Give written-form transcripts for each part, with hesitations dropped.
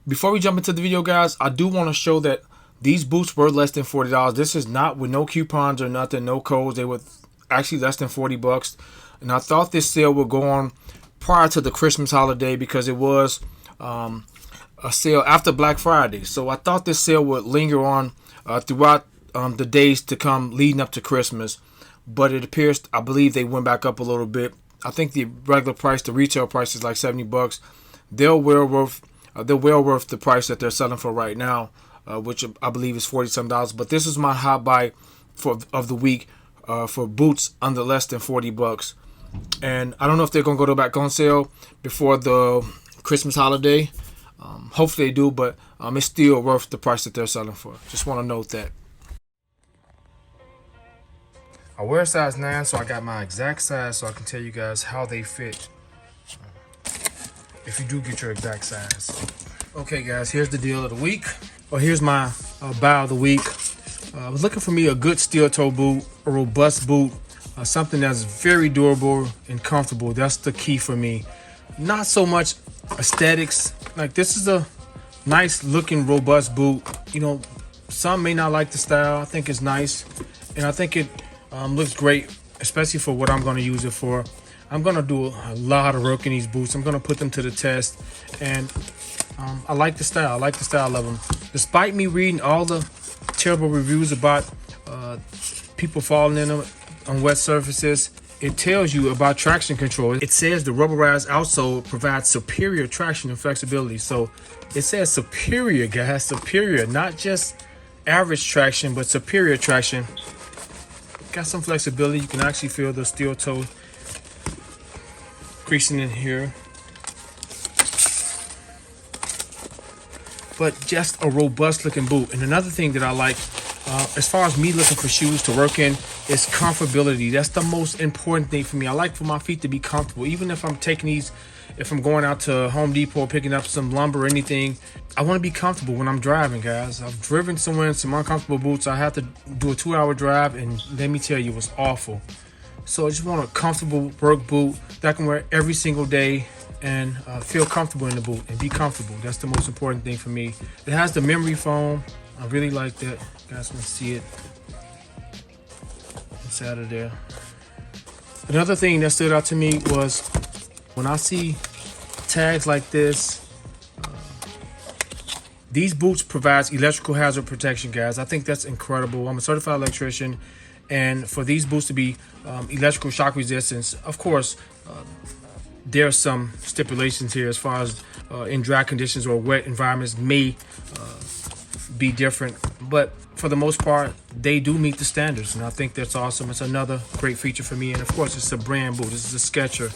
Before we jump into the video, guys, I do want to show that these boots were less than $40. This is not with no coupons or nothing, no codes. They were actually less than 40 bucks. And I thought this sale would go on prior to the Christmas holiday because it was a sale after Black Friday. So I thought this sale would linger on throughout the days to come leading up to Christmas. But it appears, I believe they went back up a little bit. I think the regular price, the retail price is like 70 bucks. They're well worth the price that they're selling for right now, which I believe is $40 some. But this is my hot buy of the week for boots under less than 40 bucks. And I don't know if they're gonna go back on sale before the Christmas holiday. Hopefully they do, but it's still worth the price that they're selling for. Just want to note that. I wear a size 9, so I got my exact size, so I can tell you guys how they fit if you do get your exact size. Okay, guys, here's the deal of the week. Well, here's my buy of the week. I was looking for me a good steel toe boot, a robust boot, something that's very durable and comfortable. That's the key for me. Not so much aesthetics. Like, this is a nice looking robust boot. You know, some may not like the style. I think it's nice, and I think it looks great, especially for what I'm going to use it for. I'm going to do a lot of work in these boots. I'm going to put them to the test, and I like the style. I like the style of them. Despite me reading all the terrible reviews about people falling in them on wet surfaces, it tells you about traction control. It says the rubberized outsole provides superior traction and flexibility. So it says superior, guys, superior, not just average traction, but superior traction. Got some flexibility. You can actually feel the steel toe creasing in here. But just a robust looking boot. And another thing that I like, as far as me looking for shoes to work in, is comfortability. That's the most important thing for me. I like for my feet to be comfortable. Even if I'm taking these, if I'm going out to Home Depot, picking up some lumber or anything, I want to be comfortable when I'm driving, guys. I've driven somewhere in some uncomfortable boots. I had to do a 2-hour drive, and let me tell you, it was awful. So I just want a comfortable work boot that I can wear every single day and feel comfortable in the boot and be comfortable. That's the most important thing for me. It has the memory foam. I really like that. You guys can see it inside of there. Another thing that stood out to me was when I see tags like this, these boots provides electrical hazard protection, guys. I think that's incredible. I'm a certified electrician, and for these boots to be electrical shock resistance, of course, there are some stipulations here as far as in dry conditions or wet environments may be different, but for the most part, they do meet the standards, and I think that's awesome. It's another great feature for me, and of course, it's a brand boot. This is a Sketcher,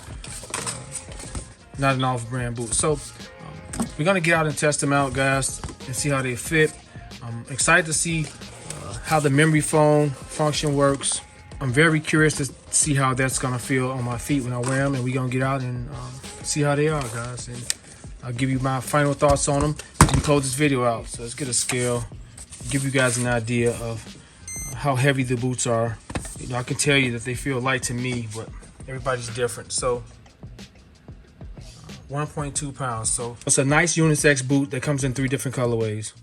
not an off-brand boot. So we're gonna get out and test them out, guys, and see how they fit. I'm excited to see how the memory foam function works. I'm very curious to see how that's gonna feel on my feet when I wear them, and we're gonna get out and see how they are, guys, and I'll give you my final thoughts on them as we close this video out. So let's get a scale, give you guys an idea of how heavy the boots are. You know, I can tell you that they feel light to me, but everybody's different. So 1.2 pounds. So it's a nice unisex boot that comes in 3 different colorways.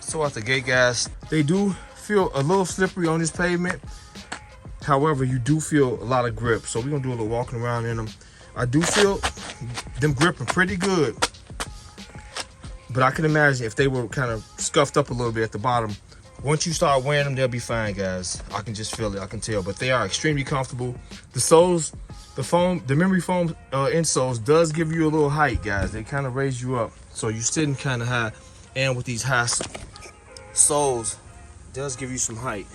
So out the gate, guys, they do feel a little slippery on this pavement. However, you do feel a lot of grip. So we're gonna do a little walking around in them. I do feel them gripping pretty good. But I can imagine if they were kind of scuffed up a little bit at the bottom, once you start wearing them, they'll be fine, guys. I can just feel it, I can tell. But they are extremely comfortable. The soles, the foam, the memory foam insoles does give you a little height, guys. They kind of raise you up. So you're sitting kind of high. And with these high soles, does give you some height.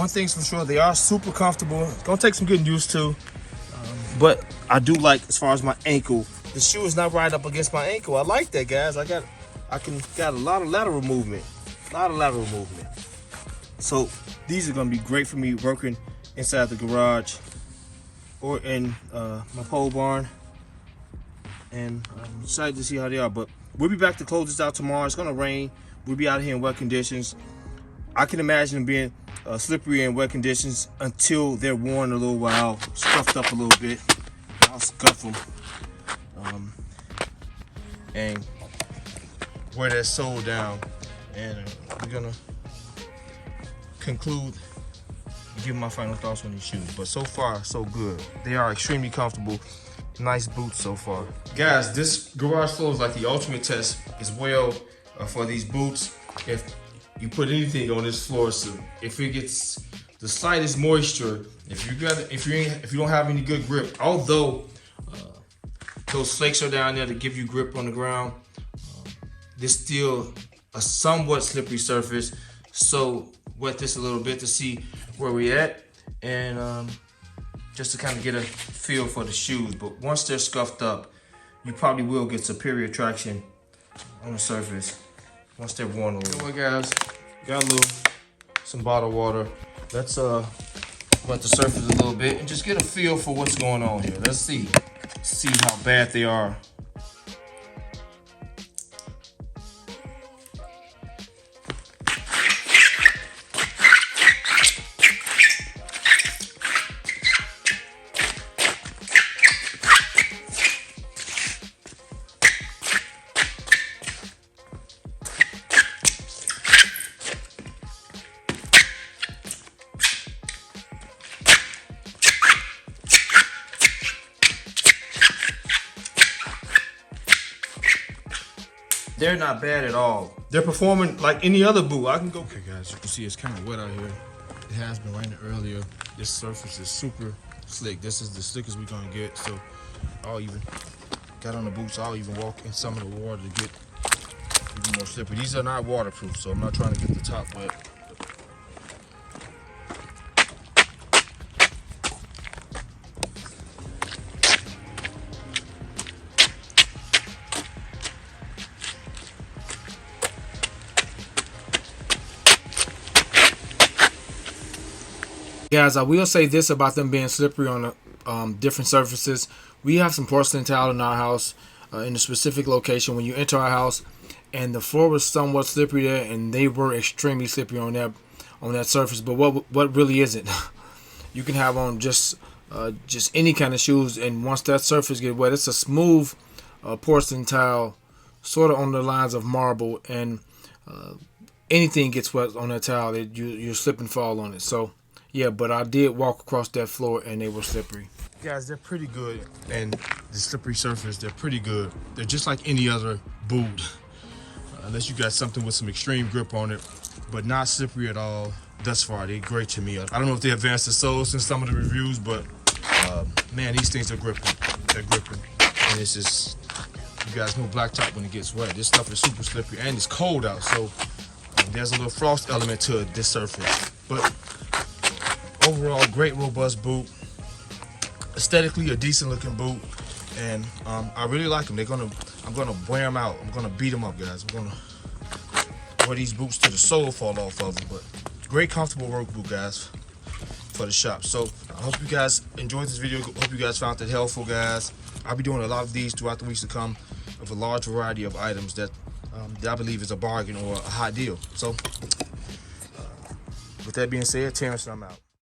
one thing's for sure, they are super comfortable. It's gonna take some getting used to, but I do like, as far as my ankle, the shoe is not right up against my ankle. I like that, guys. I got a lot of lateral movement, So these are gonna be great for me working inside the garage or in my pole barn, and I'm excited to see how they are. But we'll be back to close this out tomorrow. It's gonna rain. We'll be out here in wet conditions. I can imagine them being slippery in wet conditions until they're worn a little while, scuffed up a little bit. I'll scuff them and wear that sole down, and we're gonna conclude and give my final thoughts on these shoes. But so far, so good. They are extremely comfortable. Nice boots so far. Guys, this garage floor is like the ultimate test as well for these boots. If you put anything on this floor, so if it gets the slightest moisture, if you don't have any good grip, although those flakes are down there to give you grip on the ground, there's still a somewhat slippery surface. So wet this a little bit to see where we at, and just to kind of get a feel for the shoes. But once they're scuffed up, you probably will get superior traction on the surface once they're worn a little. You know what, guys? Got some bottled water. Let's wet the surface a little bit and just get a feel for what's going on here. Let's see how bad they are. They're not bad at all. They're performing like any other boot. I can go. Okay, guys, you can see it's kind of wet out here. It has been raining earlier. This surface is super slick. This is the slickest we're gonna get. So I'll even got on the boots. I'll even walk in some of the water to get even more slippery. These are not waterproof, so I'm not trying to get the top wet. Guys, I will say this about them being slippery on different surfaces. We have some porcelain tile in our house in a specific location when you enter our house, and the floor was somewhat slippery there, and they were extremely slippery on that surface. But what really isn't? You can have on just any kind of shoes, and once that surface gets wet, it's a smooth porcelain tile, sort of on the lines of marble, and anything gets wet on that tile, you slip and fall on it. So yeah, but I did walk across that floor and they were slippery. Guys, they're pretty good, and the slippery surface, they're pretty good. They're just like any other boot, unless you got something with some extreme grip on it, but not slippery at all. Thus far, they're great to me. I don't know if they advanced the soles in some of the reviews, but man, these things are gripping. They're gripping, and it's just, you guys know blacktop when it gets wet. This stuff is super slippery, and it's cold out, so there's a little frost element to this surface. But overall, great robust boot. Aesthetically, a decent looking boot, and I really like them. I'm gonna wear them out. I'm gonna beat them up, guys. I'm gonna wear these boots till the sole fall off of them. But great, comfortable work boot, guys, for the shop. So I hope you guys enjoyed this video. Hope you guys found it helpful, guys. I'll be doing a lot of these throughout the weeks to come, of a large variety of items that I believe is a bargain or a hot deal. So with that being said, Terence, and I'm out.